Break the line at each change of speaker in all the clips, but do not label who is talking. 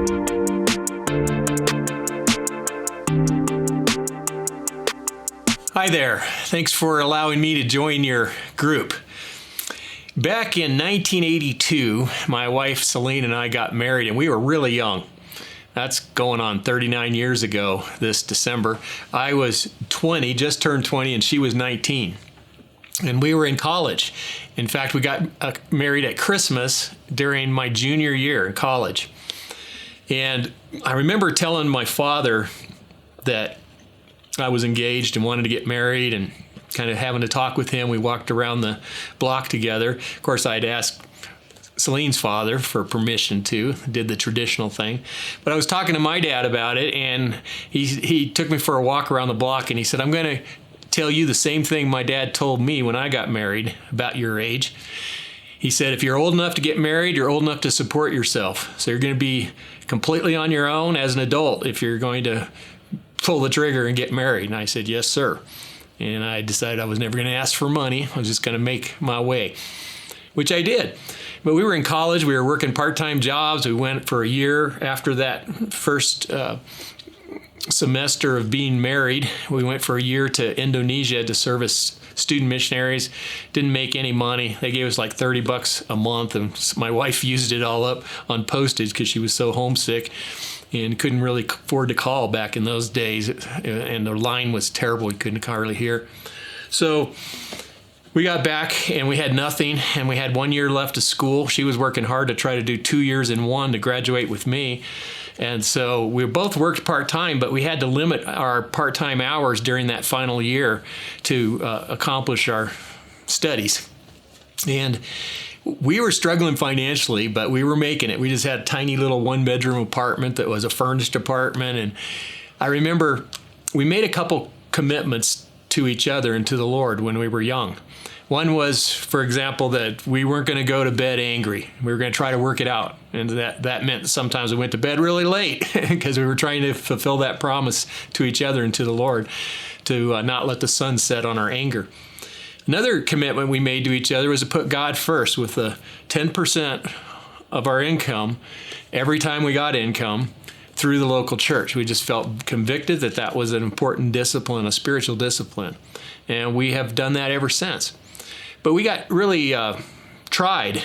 Hi there. Thanks for allowing me to join your group. Back in 1982, my wife Celine and I got married, and we were really young. That's going on 39 years ago this December. I was 20, just turned 20, and she was 19. And we were in college. In fact, we got married at Christmas during my junior year in college. And I remember telling my father that I was engaged and wanted to get married, and kind of having to talk with him. We walked around the block together. Of course, I'd asked Celine's father for permission to, did the traditional thing. But I was talking to my dad about it, and he took me for a walk around the block, and he said, I'm going to tell you the same thing my dad told me when I got married about your age. He said, if you're old enough to get married, you're old enough to support yourself. So you're going to be completely on your own as an adult if you're going to pull the trigger and get married. And I said, yes, sir. And I decided I was never going to ask for money. I was just going to make my way, which I did. But we were in college. We were working part-time jobs. We went for a year after that first semester of being married. We went for a year to Indonesia to service student missionaries. Didn't make any money. They gave us like $30 a month, and my wife used it all up on postage because she was so homesick and couldn't really afford to call back in those days, and the line was terrible. We couldn't hardly hear. So we got back, and we had nothing, and we had 1 year left of school. She was working hard to try to do 2 years in one to graduate with me. And so we both worked part-time, but we had to limit our part-time hours during that final year to accomplish our studies. And we were struggling financially, but we were making it. We just had a tiny little one-bedroom apartment that was a furnished apartment. And I remember we made a couple commitments to each other and to the Lord when we were young. One was, for example, that we weren't going to go to bed angry. We were going to try to work it out. And that meant sometimes we went to bed really late because we were trying to fulfill that promise to each other and to the Lord to not let the sun set on our anger. Another commitment we made to each other was to put God first with the 10% of our income every time we got income through the local church. We just felt convicted that that was an important discipline, a spiritual discipline. And we have done that ever since. But we got really tried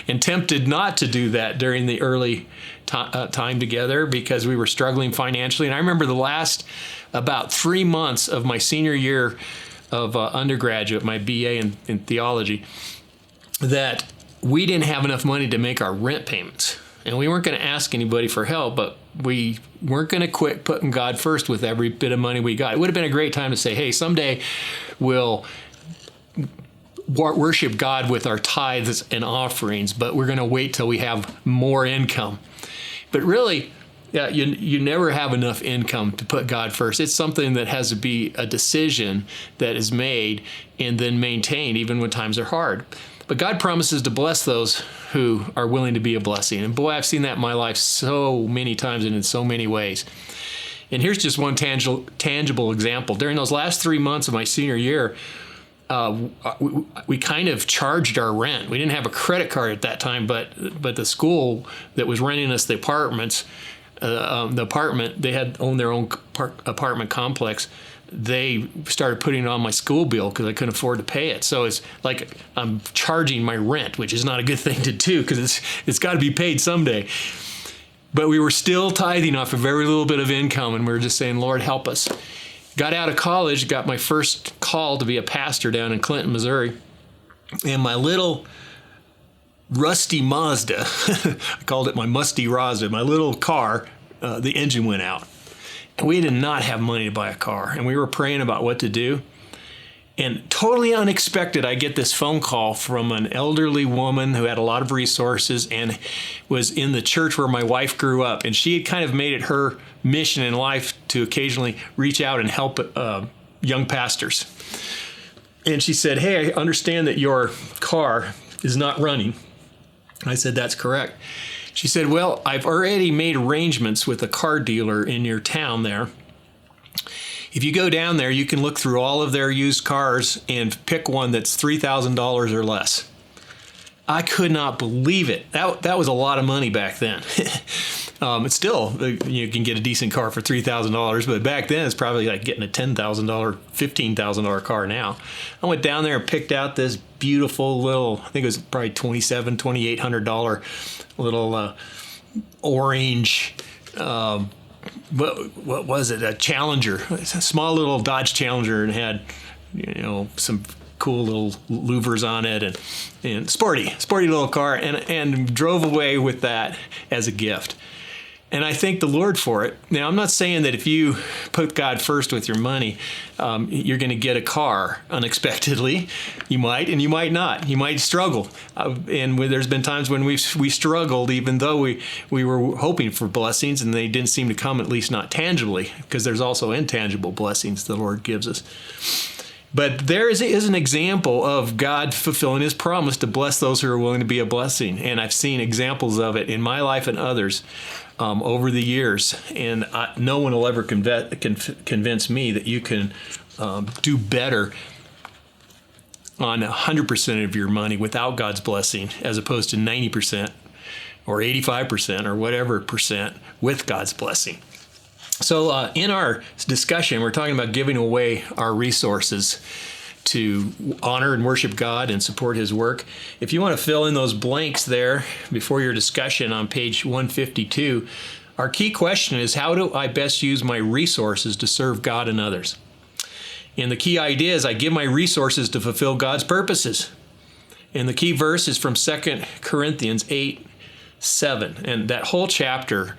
and tempted not to do that during the early time together because we were struggling financially. And I remember the last about 3 months of my senior year of undergraduate, my BA in theology, that we didn't have enough money to make our rent payments. And we weren't going to ask anybody for help, but we weren't going to quit putting God first with every bit of money we got. It would have been a great time to say, hey, someday we'll worship God with our tithes and offerings, but we're going to wait till we have more income. But really, you never have enough income to put God first. It's something that has to be a decision that is made and then maintained even when times are hard. But God promises to bless those who are willing to be a blessing. And boy, I've seen that in my life so many times and in so many ways. And here's just one tangible example. During those last 3 months of my senior year, we kind of charged our rent. We didn't have a credit card at that time, but the school that was renting us the apartment, they had owned their own apartment complex. They started putting it on my school bill because I couldn't afford to pay it. So it's like I'm charging my rent, which is not a good thing to do because it's got to be paid someday. But we were still tithing off a very little bit of income, and we were just saying, Lord, help us. Got out of college, got my first call to be a pastor down in Clinton, Missouri. And my little rusty Mazda, I called it my musty Mazda, my little car, the engine went out. And we did not have money to buy a car. And we were praying about what to do. And totally unexpected, I get this phone call from an elderly woman who had a lot of resources and was in the church where my wife grew up. And she had kind of made it her mission in life to occasionally reach out and help young pastors. And she said, hey, I understand that your car is not running. I said, that's correct. She said, well, I've already made arrangements with a car dealer in your town there. If you go down there, you can look through all of their used cars and pick one that's $3,000 or less. I could not believe it. That was a lot of money back then. It's still, you can get a decent car for $3,000, but back then it's probably like getting a $10,000, $15,000 car now. I went down there and picked out this beautiful little, I think it was probably $2,800 little orange, what was it? A Challenger, a small little Dodge Challenger, and had, some cool little louvers on it, and sporty little car, and drove away with that as a gift. And I thank the Lord for it. Now, I'm not saying that if you put God first with your money, you're going to get a car unexpectedly. You might, and you might not. You might struggle. And there's been times when we struggled, even though we were hoping for blessings, and they didn't seem to come, at least not tangibly, because there's also intangible blessings the Lord gives us. But there is an example of God fulfilling his promise to bless those who are willing to be a blessing. And I've seen examples of it in my life and others over the years. And no one will ever convince me that you can do better on 100% of your money without God's blessing, as opposed to 90% or 85% or whatever percent with God's blessing. So in our discussion, we're talking about giving away our resources to honor and worship God and support his work. If you want to fill in those blanks there before your discussion on page 152, our key question is, how do I best use my resources to serve God and others? And the key idea is I give my resources to fulfill God's purposes. And the key verse is from 2 Corinthians 8:7. And that whole chapters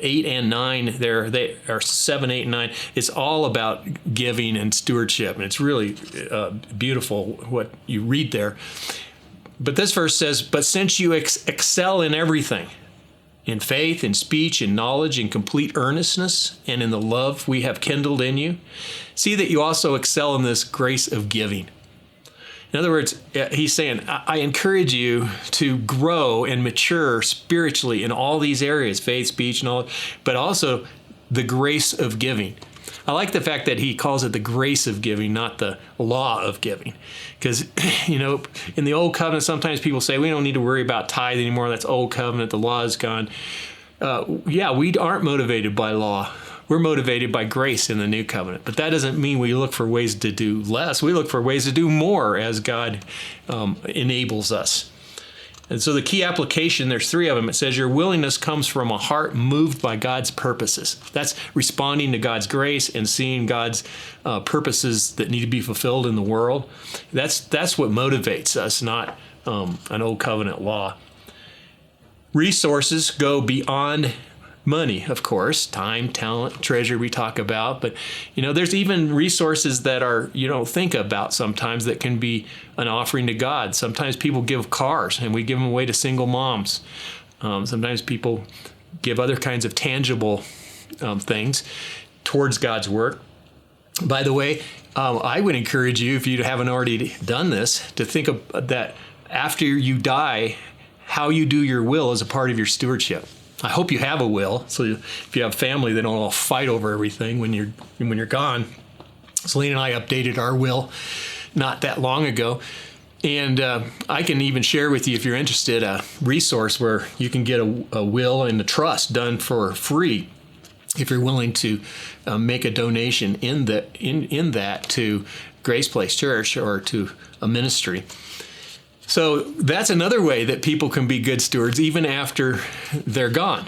8 and 9 there, they are 7, 8, and 9. It's all about giving and stewardship, and it's really beautiful what you read there. But this verse says, "But since you excel in everything, in faith, in speech, in knowledge, in complete earnestness, and in the love we have kindled in you, see that you also excel in this grace of giving." In other words, he's saying, I encourage you to grow and mature spiritually in all these areas, faith, speech, knowledge, but also the grace of giving. I like the fact that he calls it the grace of giving, not the law of giving. Because, in the old covenant, sometimes people say, we don't need to worry about tithe anymore. That's old covenant. The law is gone. We aren't motivated by law. We're motivated by grace in the new covenant. But that doesn't mean we look for ways to do less. We look for ways to do more as God enables us. And so the key application, there's 3 of them. It says your willingness comes from a heart moved by God's purposes. That's responding to God's grace and seeing God's purposes that need to be fulfilled in the world. That's what motivates us, not an old covenant law. Resources go beyond money, of course, time, talent, treasure we talk about, but there's even resources that are you don't think about sometimes that can be an offering to God. Sometimes people give cars and we give them away to single moms. Sometimes people give other kinds of tangible things towards God's work. By the way, I would encourage you, if you haven't already done this, to think of that after you die, how you do your will is a part of your stewardship. I hope you have a will, so if you have family, they don't all fight over everything when you're gone. Celine and I updated our will not that long ago, and I can even share with you, if you're interested, a resource where you can get a will and a trust done for free if you're willing to make a donation in that to Grace Place Church or to a ministry. So that's another way that people can be good stewards even after they're gone.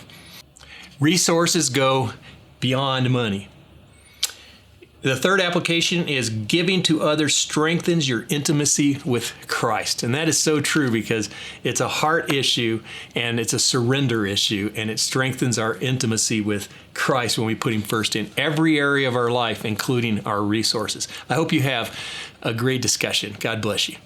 Resources go beyond money. The third application is giving to others strengthens your intimacy with Christ. And that is so true because it's a heart issue and it's a surrender issue, and it strengthens our intimacy with Christ when we put him first in every area of our life, including our resources. I hope you have a great discussion. God bless you.